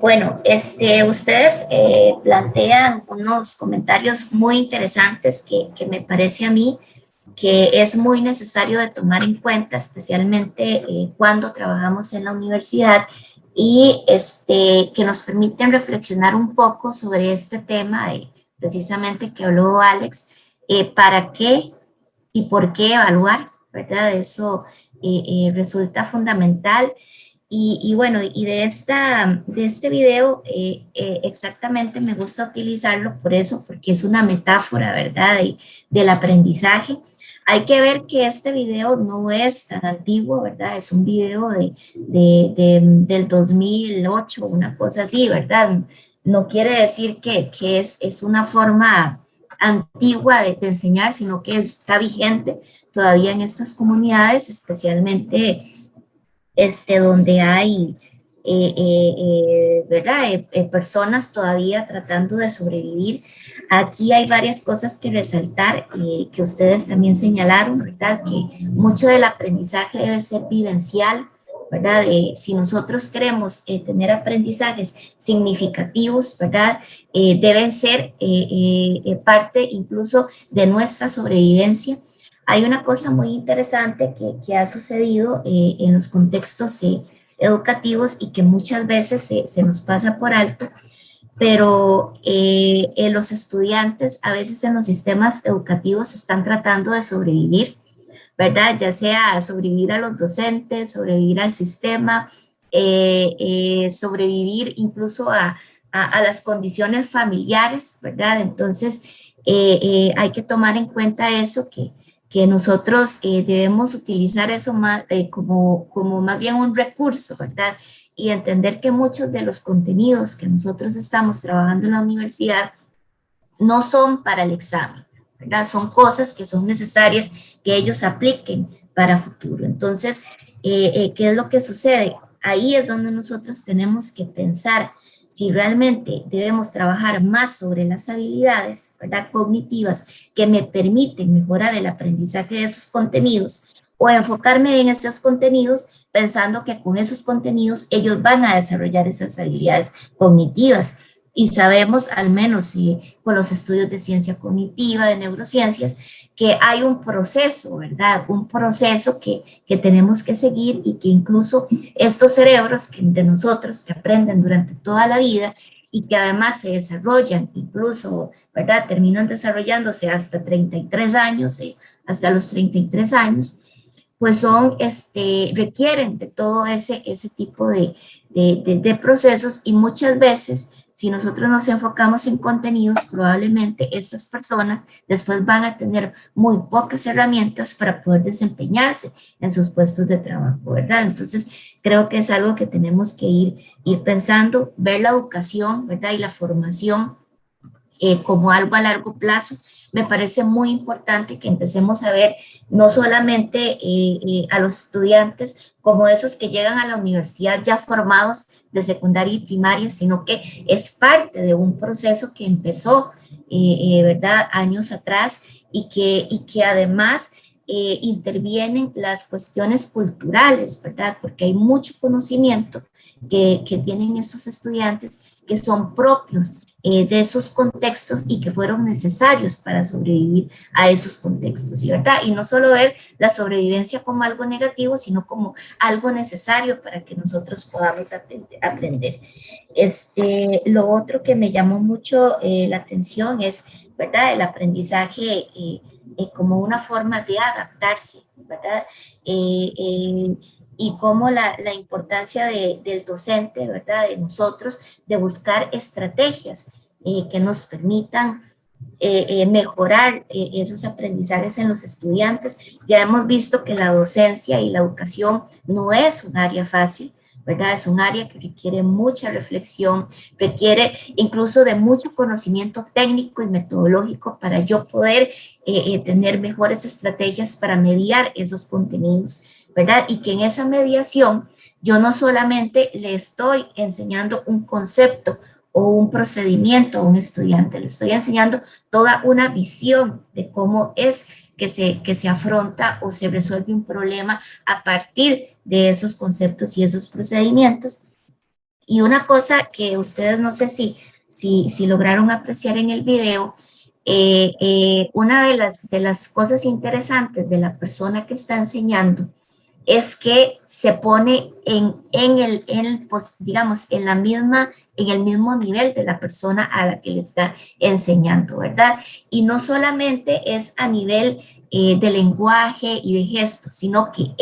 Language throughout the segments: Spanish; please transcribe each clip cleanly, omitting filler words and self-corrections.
Bueno, ustedes plantean unos comentarios muy interesantes que me parece a mí que es muy necesario de tomar en cuenta, especialmente cuando trabajamos en la universidad y que nos permiten reflexionar un poco sobre este tema, precisamente que habló Alex, para qué y por qué evaluar, ¿verdad? Eso resulta fundamental y bueno, y de este video exactamente me gusta utilizarlo por eso, porque es una metáfora, ¿verdad? Del aprendizaje. Hay que ver que este video no es tan antiguo, ¿verdad? Es un video del 2008, una cosa así, ¿verdad? No quiere decir que es una forma antigua de enseñar, sino que está vigente todavía en estas comunidades, especialmente donde hay, ¿verdad? Personas todavía tratando de sobrevivir. Aquí hay varias cosas que resaltar, que ustedes también señalaron, ¿verdad? Que mucho del aprendizaje debe ser vivencial, ¿verdad? Si nosotros queremos tener aprendizajes significativos, ¿verdad? Deben ser parte incluso de nuestra sobrevivencia. Hay una cosa muy interesante que ha sucedido en los contextos educativos y que muchas veces se nos pasa por alto, pero los estudiantes a veces en los sistemas educativos están tratando de sobrevivir, ¿verdad? Ya sea sobrevivir a los docentes, sobrevivir al sistema, sobrevivir incluso a las condiciones familiares, ¿verdad? Entonces, hay que tomar en cuenta eso, que nosotros debemos utilizar eso más, como más bien un recurso, ¿verdad? Y entender que muchos de los contenidos que nosotros estamos trabajando en la universidad no son para el examen, ¿verdad? Son cosas que son necesarias que ellos apliquen para futuro. Entonces, ¿qué es lo que sucede? Ahí es donde nosotros tenemos que pensar si realmente debemos trabajar más sobre las habilidades, ¿verdad? Cognitivas que me permiten mejorar el aprendizaje de esos contenidos, o enfocarme en esos contenidos pensando que con esos contenidos ellos van a desarrollar esas habilidades cognitivas. Y sabemos, al menos con los estudios de ciencia cognitiva, de neurociencias, que hay un proceso, ¿verdad? Un proceso que tenemos que seguir y que incluso estos cerebros de nosotros que aprenden durante toda la vida y que además se desarrollan, incluso, ¿verdad? Terminan desarrollándose hasta 33 años, hasta los 33 años, pues requieren de todo ese tipo de procesos y muchas veces, si nosotros nos enfocamos en contenidos, probablemente estas personas después van a tener muy pocas herramientas para poder desempeñarse en sus puestos de trabajo, ¿verdad? Entonces, creo que es algo que tenemos que ir pensando, ver la educación, ¿verdad? Y la formación como algo a largo plazo. Me parece muy importante que empecemos a ver no solamente a los estudiantes como esos que llegan a la universidad ya formados de secundaria y primaria, sino que es parte de un proceso que empezó, ¿verdad?, años atrás y que además intervienen las cuestiones culturales, ¿verdad? Porque hay mucho conocimiento que tienen esos estudiantes que son propios de esos contextos y que fueron necesarios para sobrevivir a esos contextos, ¿y verdad? Y no solo ver la sobrevivencia como algo negativo, sino como algo necesario para que nosotros podamos aprender. Lo otro que me llamó mucho la atención es, ¿verdad?, el aprendizaje como una forma de adaptarse, ¿verdad? Y cómo la importancia del docente, ¿verdad?, de nosotros, de buscar estrategias que nos permitan mejorar esos aprendizajes en los estudiantes. Ya hemos visto que la docencia y la educación no es un área fácil, ¿verdad? Es un área que requiere mucha reflexión, requiere incluso de mucho conocimiento técnico y metodológico para yo poder tener mejores estrategias para mediar esos contenidos, ¿verdad? Y que en esa mediación yo no solamente le estoy enseñando un concepto o un procedimiento a un estudiante, le estoy enseñando toda una visión de cómo es que se afronta o se resuelve un problema a partir de esos conceptos y esos procedimientos. Y una cosa que ustedes no sé si lograron apreciar en el video, una de las cosas interesantes de la persona que está enseñando es que se pone pues, digamos, en el mismo nivel de la persona a la que le está enseñando, ¿verdad? Y no solamente es a nivel de lenguaje y de gestos, sino que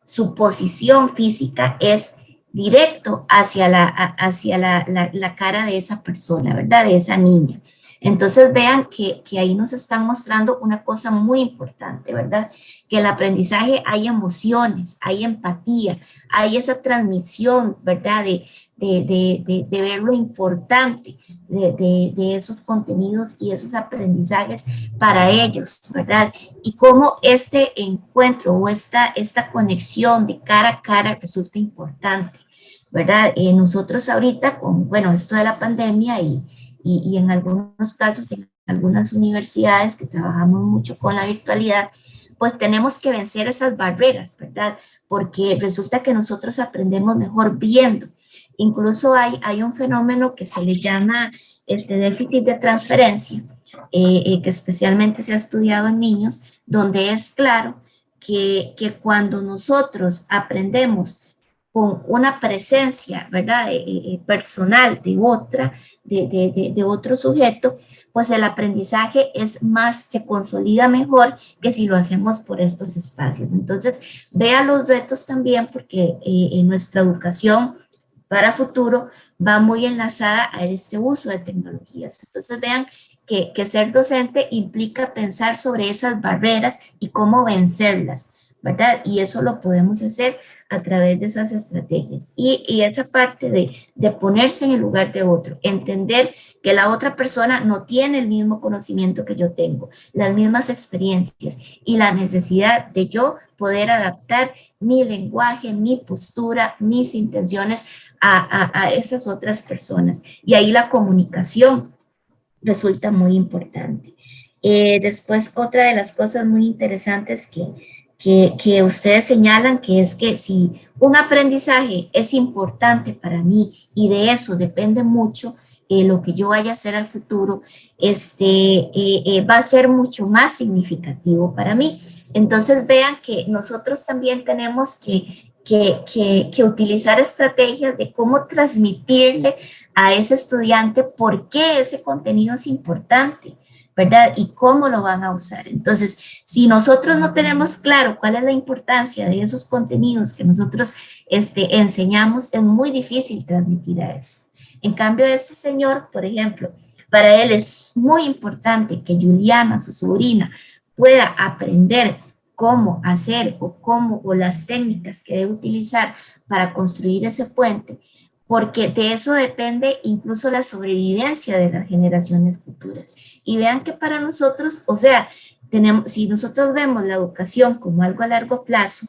su posición física es directo hacia la cara de esa persona, ¿verdad? De esa niña. Entonces vean que ahí nos están mostrando una cosa muy importante, ¿verdad? Que el aprendizaje hay emociones, hay empatía, hay esa transmisión, ¿verdad? De ver lo importante de esos contenidos y esos aprendizajes para ellos, ¿verdad? Y cómo este encuentro o esta conexión de cara a cara resulta importante, ¿verdad? Nosotros ahorita con, bueno, esto de la pandemia y en algunos casos, en algunas universidades que trabajamos mucho con la virtualidad, pues tenemos que vencer esas barreras, ¿verdad? Porque resulta que nosotros aprendemos mejor viendo. Incluso hay un fenómeno que se le llama este déficit de transferencia, que especialmente se ha estudiado en niños, donde es claro que cuando nosotros aprendemos con una presencia, ¿verdad? Personal de otro sujeto, pues el aprendizaje es más, se consolida mejor que si lo hacemos por estos espacios. Entonces, vea los retos también porque en nuestra educación para futuro va muy enlazada a este uso de tecnologías. Entonces, vean que ser docente implica pensar sobre esas barreras y cómo vencerlas, ¿verdad? Y eso lo podemos hacer a través de esas estrategias. Y esa parte de ponerse en el lugar de otro, entender que la otra persona no tiene el mismo conocimiento que yo tengo, las mismas experiencias y la necesidad de yo poder adaptar mi lenguaje, mi postura, mis intenciones a esas otras personas. Y ahí la comunicación resulta muy importante. Después, otra de las cosas muy interesantes que ustedes señalan, que es que si un aprendizaje es importante para mí y de eso depende mucho lo que yo vaya a hacer al futuro, va a ser mucho más significativo para mí. Entonces vean que nosotros también tenemos que utilizar estrategias de cómo transmitirle a ese estudiante por qué ese contenido es importante, ¿verdad? Y cómo lo van a usar. Entonces, si nosotros no tenemos claro cuál es la importancia de esos contenidos que nosotros enseñamos, es muy difícil transmitir a eso. En cambio, este señor, por ejemplo, para él es muy importante que Juliana, su sobrina, pueda aprender cómo hacer o las técnicas que debe utilizar para construir ese puente, porque de eso depende incluso la sobrevivencia de las generaciones futuras. Y vean que para nosotros, o sea, si nosotros vemos la educación como algo a largo plazo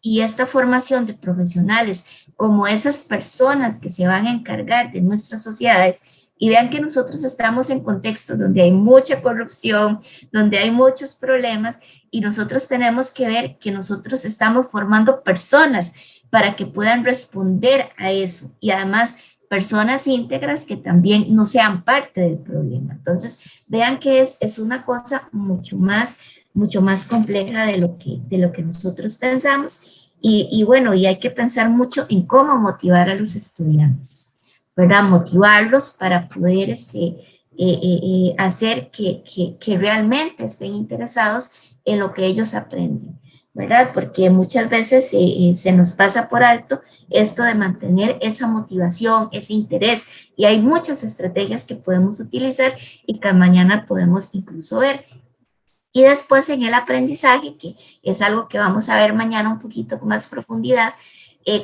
y esta formación de profesionales como esas personas que se van a encargar de nuestras sociedades, y vean que nosotros estamos en contextos donde hay mucha corrupción, donde hay muchos problemas, y nosotros tenemos que ver que nosotros estamos formando personas para que puedan responder a eso y además personas íntegras que también no sean parte del problema. Entonces, vean que es una cosa mucho más compleja de lo que nosotros pensamos y bueno, y hay que pensar mucho en cómo motivar a los estudiantes, ¿verdad? Motivarlos para poder hacer que realmente estén interesados en lo que ellos aprenden, ¿verdad? Porque muchas veces se nos pasa por alto esto de mantener esa motivación, ese interés, y hay muchas estrategias que podemos utilizar y que mañana podemos incluso ver. Y después en el aprendizaje, que es algo que vamos a ver mañana un poquito con más profundidad,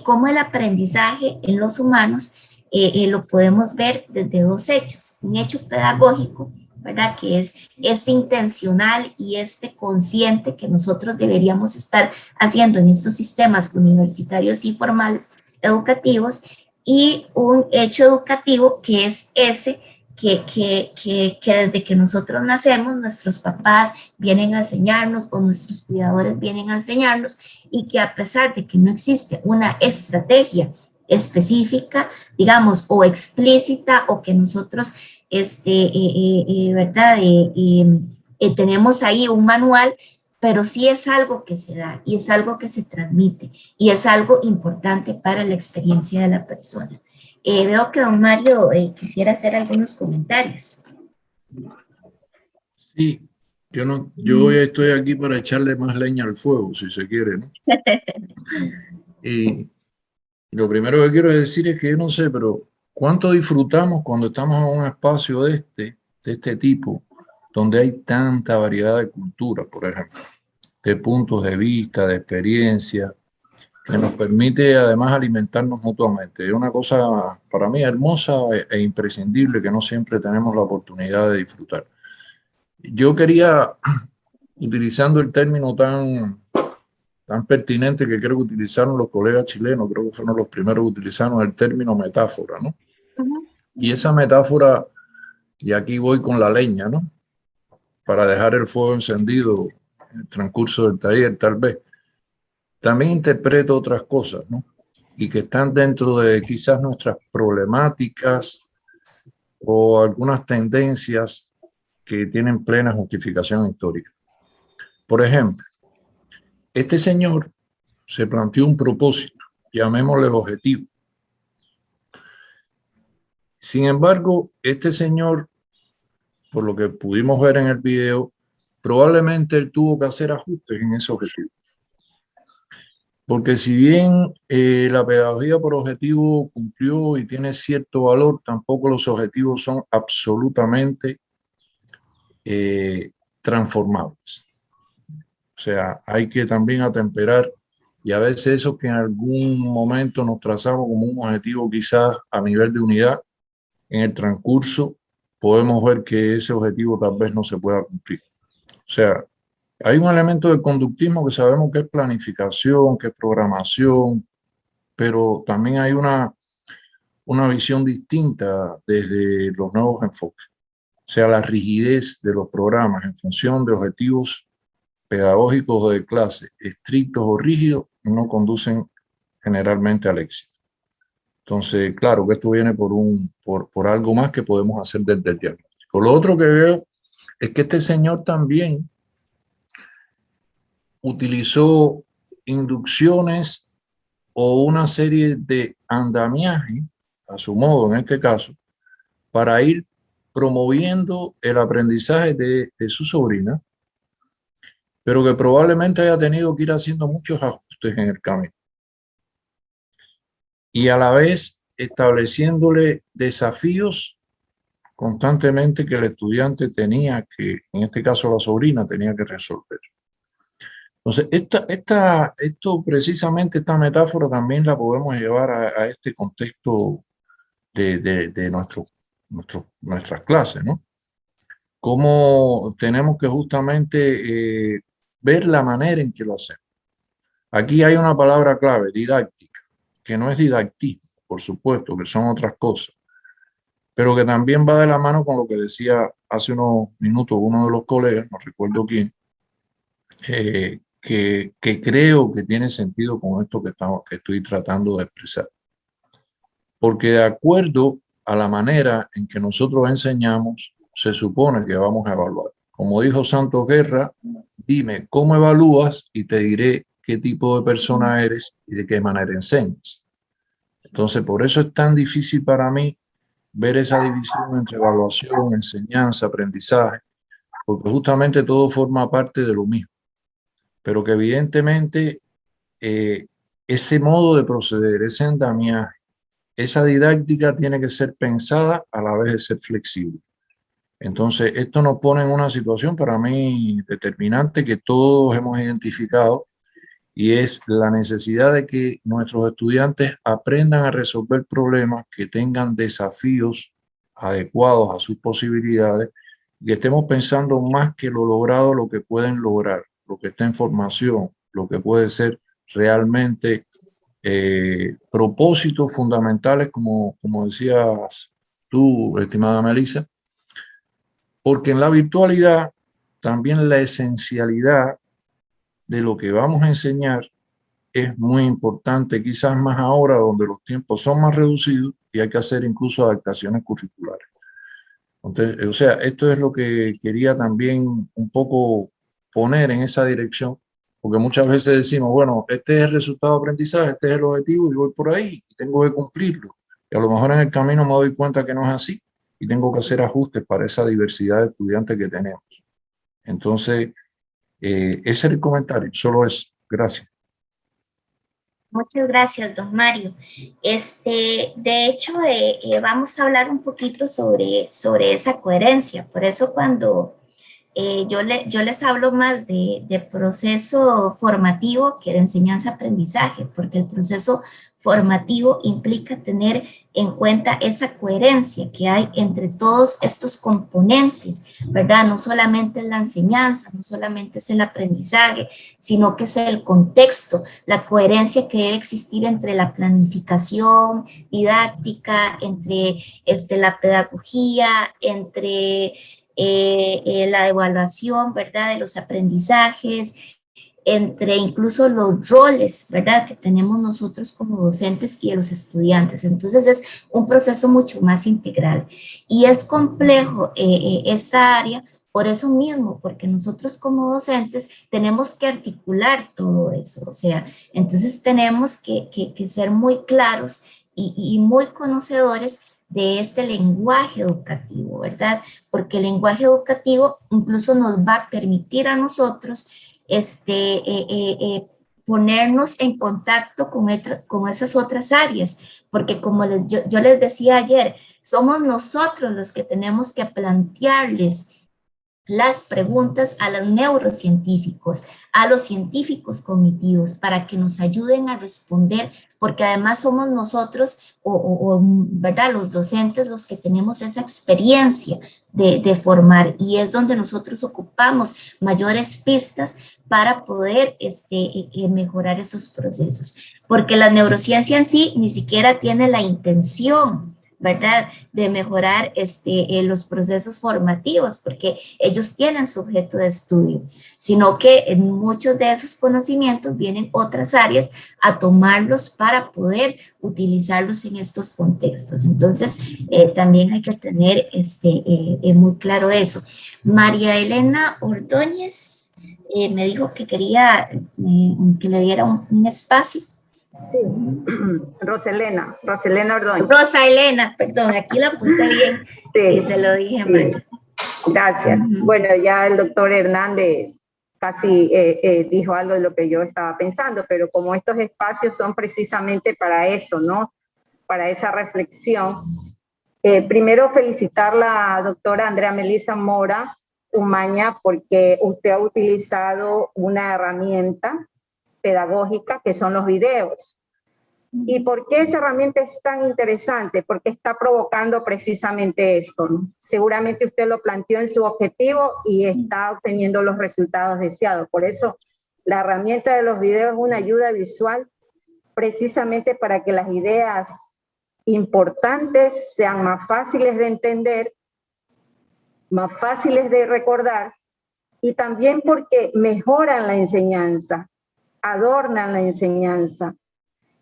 cómo el aprendizaje en los humanos lo podemos ver desde dos hechos. Un hecho pedagógico, ¿verdad? Que es este intencional y este consciente que nosotros deberíamos estar haciendo en estos sistemas universitarios y formales educativos, y un hecho educativo que es ese que desde que nosotros nacemos, nuestros papás vienen a enseñarnos o nuestros cuidadores vienen a enseñarnos y que a pesar de que no existe una estrategia específica, digamos, o explícita, o que nosotros, ¿verdad? Tenemos ahí un manual, pero sí es algo que se da y es algo que se transmite y es algo importante para la experiencia de la persona. Veo que don Mario quisiera hacer algunos comentarios. Sí, yo estoy aquí para echarle más leña al fuego, si se quiere, ¿no? Y lo primero que quiero decir es que yo no sé, pero ¿cuánto disfrutamos cuando estamos en un espacio de este tipo, donde hay tanta variedad de culturas, por ejemplo, de puntos de vista, de experiencia, que nos permite además alimentarnos mutuamente? Es una cosa para mí hermosa e imprescindible que no siempre tenemos la oportunidad de disfrutar. Yo quería, utilizando el término tan pertinente que creo que utilizaron los colegas chilenos, creo que fueron los primeros que utilizaron el término metáfora, ¿no? Y esa metáfora, y aquí voy con la leña, ¿no? Para dejar el fuego encendido en el transcurso del taller, tal vez. También interpreto otras cosas, ¿no? Y que están dentro de quizás nuestras problemáticas o algunas tendencias que tienen plena justificación histórica. Por ejemplo, este señor se planteó un propósito, llamémosle objetivo. Sin embargo, este señor, por lo que pudimos ver en el video, probablemente él tuvo que hacer ajustes en ese objetivo. Porque si bien la pedagogía por objetivo cumplió y tiene cierto valor, tampoco los objetivos son absolutamente transformables. O sea, hay que también atemperar, y a veces eso que en algún momento nos trazamos como un objetivo quizás a nivel de unidad, en el transcurso podemos ver que ese objetivo tal vez no se pueda cumplir. O sea, hay un elemento de conductismo que sabemos que es planificación, que es programación, pero también hay una visión distinta desde los nuevos enfoques. O sea, la rigidez de los programas en función de objetivos pedagógicos o de clase, estrictos o rígidos, no conducen generalmente al éxito. Entonces, claro que esto viene por algo más que podemos hacer desde el diagnóstico. Lo otro que veo es que este señor también utilizó inducciones o una serie de andamiajes, a su modo en este caso, para ir promoviendo el aprendizaje de su sobrina, pero que probablemente haya tenido que ir haciendo muchos ajustes en el camino. Y a la vez estableciéndole desafíos constantemente que el estudiante tenía que, en este caso la sobrina, tenía que resolver. Entonces, esto precisamente, esta metáfora también la podemos llevar a este contexto de nuestras clases, ¿no? Cómo tenemos que justamente ver la manera en que lo hacemos. Aquí hay una palabra clave, didáctica, que no es didactismo, por supuesto, que son otras cosas, pero que también va de la mano con lo que decía hace unos minutos uno de los colegas, no recuerdo quién, que creo que tiene sentido con esto que estoy tratando de expresar. Porque de acuerdo a la manera en que nosotros enseñamos, se supone que vamos a evaluar. Como dijo Santos Guerra, dime cómo evalúas y te diré qué tipo de persona eres y de qué manera enseñas. Entonces, por eso es tan difícil para mí ver esa división entre evaluación, enseñanza, aprendizaje, porque justamente todo forma parte de lo mismo, pero que evidentemente ese modo de proceder, ese andamiaje, esa didáctica tiene que ser pensada a la vez de ser flexible. Entonces, esto nos pone en una situación para mí determinante que todos hemos identificado, y es la necesidad de que nuestros estudiantes aprendan a resolver problemas, que tengan desafíos adecuados a sus posibilidades, y que estemos pensando más que lo logrado, lo que pueden lograr, lo que está en formación, lo que puede ser realmente propósitos fundamentales, como decías tú, estimada Melissa, porque en la virtualidad también la esencialidad de lo que vamos a enseñar es muy importante, quizás más ahora donde los tiempos son más reducidos y hay que hacer incluso adaptaciones curriculares. Entonces, o sea, esto es lo que quería también un poco poner en esa dirección, porque muchas veces decimos, bueno, este es el resultado de aprendizaje, este es el objetivo y voy por ahí y tengo que cumplirlo. Y a lo mejor en el camino me doy cuenta que no es así y tengo que hacer ajustes para esa diversidad de estudiantes que tenemos. Entonces, ese es el comentario, solo es gracias. Muchas gracias, don Mario. De hecho, vamos a hablar un poquito sobre esa coherencia. Por eso cuando yo les hablo más de proceso formativo que de enseñanza-aprendizaje, porque el proceso formativo implica tener en cuenta esa coherencia que hay entre todos estos componentes, ¿verdad? No solamente es la enseñanza, no solamente es el aprendizaje, sino que es el contexto, la coherencia que debe existir entre la planificación didáctica, entre la pedagogía, entre la evaluación, ¿verdad?, de los aprendizajes, entre incluso los roles, ¿verdad?, que tenemos nosotros como docentes y de los estudiantes. Entonces es un proceso mucho más integral y es complejo esta área por eso mismo, porque nosotros como docentes tenemos que articular todo eso, o sea, entonces tenemos que ser muy claros y muy conocedores de este lenguaje educativo, ¿verdad? Porque el lenguaje educativo incluso nos va a permitir a nosotros ponernos en contacto con esas otras áreas, porque como yo les decía ayer, somos nosotros los que tenemos que plantearles las preguntas a los neurocientíficos, a los científicos cognitivos, para que nos ayuden a responder, porque además somos nosotros, ¿verdad?, los docentes los que tenemos esa experiencia de formar, y es donde nosotros ocupamos mayores pistas para poder mejorar esos procesos, porque la neurociencia en sí ni siquiera tiene la intención, ¿verdad?, de mejorar los procesos formativos, porque ellos tienen su objeto de estudio, sino que en muchos de esos conocimientos vienen otras áreas a tomarlos para poder utilizarlos en estos contextos. Entonces, también hay que tener muy claro eso. María Elena Ordóñez me dijo que quería que le diera un espacio. Sí, Roselena Ordóñez. Rosa Elena, perdón, aquí la apunté bien, sí, se lo dije mal. Gracias. Bueno, ya el doctor Hernández casi dijo algo de lo que yo estaba pensando, pero como estos espacios son precisamente para eso, ¿no? Para esa reflexión. Primero felicitar a la doctora Andrea Melissa Mora Umaña, porque usted ha utilizado una herramienta pedagógica que son los videos. ¿Y por qué esa herramienta es tan interesante? Porque está provocando precisamente esto, ¿no? Seguramente usted lo planteó en su objetivo y está obteniendo los resultados deseados. Por eso la herramienta de los videos es una ayuda visual precisamente para que las ideas importantes sean más fáciles de entender, más fáciles de recordar, y también porque mejoran la enseñanza, adornan la enseñanza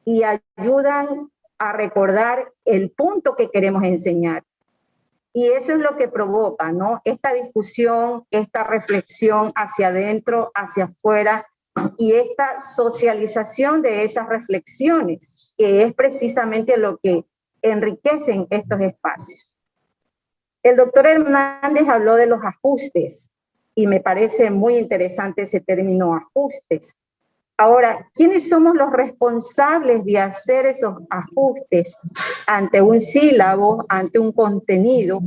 y ayudan a recordar el punto que queremos enseñar. Y eso es lo que provoca, ¿no?, esta discusión, esta reflexión hacia adentro, hacia afuera, y esta socialización de esas reflexiones, que es precisamente lo que enriquecen estos espacios. El doctor Hernández habló de los ajustes, y me parece muy interesante ese término, ajustes. Ahora, ¿quiénes somos los responsables de hacer esos ajustes ante un sílabo, ante un contenido?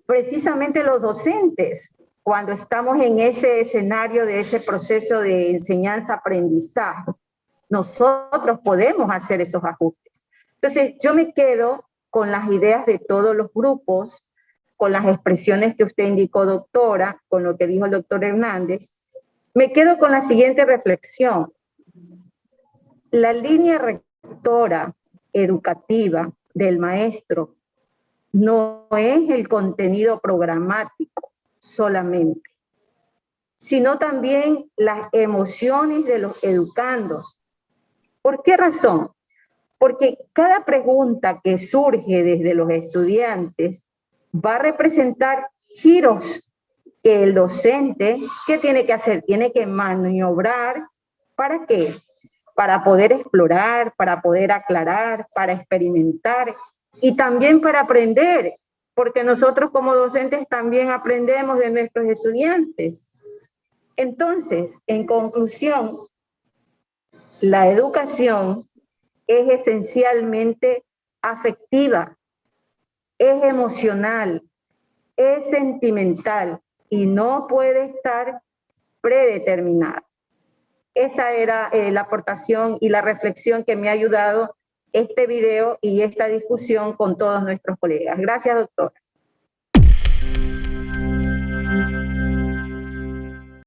Precisamente los docentes, cuando estamos en ese escenario de ese proceso de enseñanza-aprendizaje, nosotros podemos hacer esos ajustes. Entonces, yo me quedo con las ideas de todos los grupos, con las expresiones que usted indicó, doctora, con lo que dijo el doctor Hernández. Me quedo con la siguiente reflexión. La línea rectora educativa del maestro no es el contenido programático solamente. sino también las emociones de los educandos. ¿Por qué razón? Porque cada pregunta que surge desde los estudiantes va a representar giros que el docente, ¿qué tiene que hacer? Tiene que maniobrar. ¿Para qué? Para poder explorar, para poder aclarar, para experimentar y también para aprender, porque nosotros como docentes también aprendemos de nuestros estudiantes. Entonces, en conclusión, la educación es esencialmente afectiva, es emocional, es sentimental y no puede estar predeterminada. Esa era la aportación y la reflexión que me ha ayudado este video y esta discusión con todos nuestros colegas. Gracias, doctora.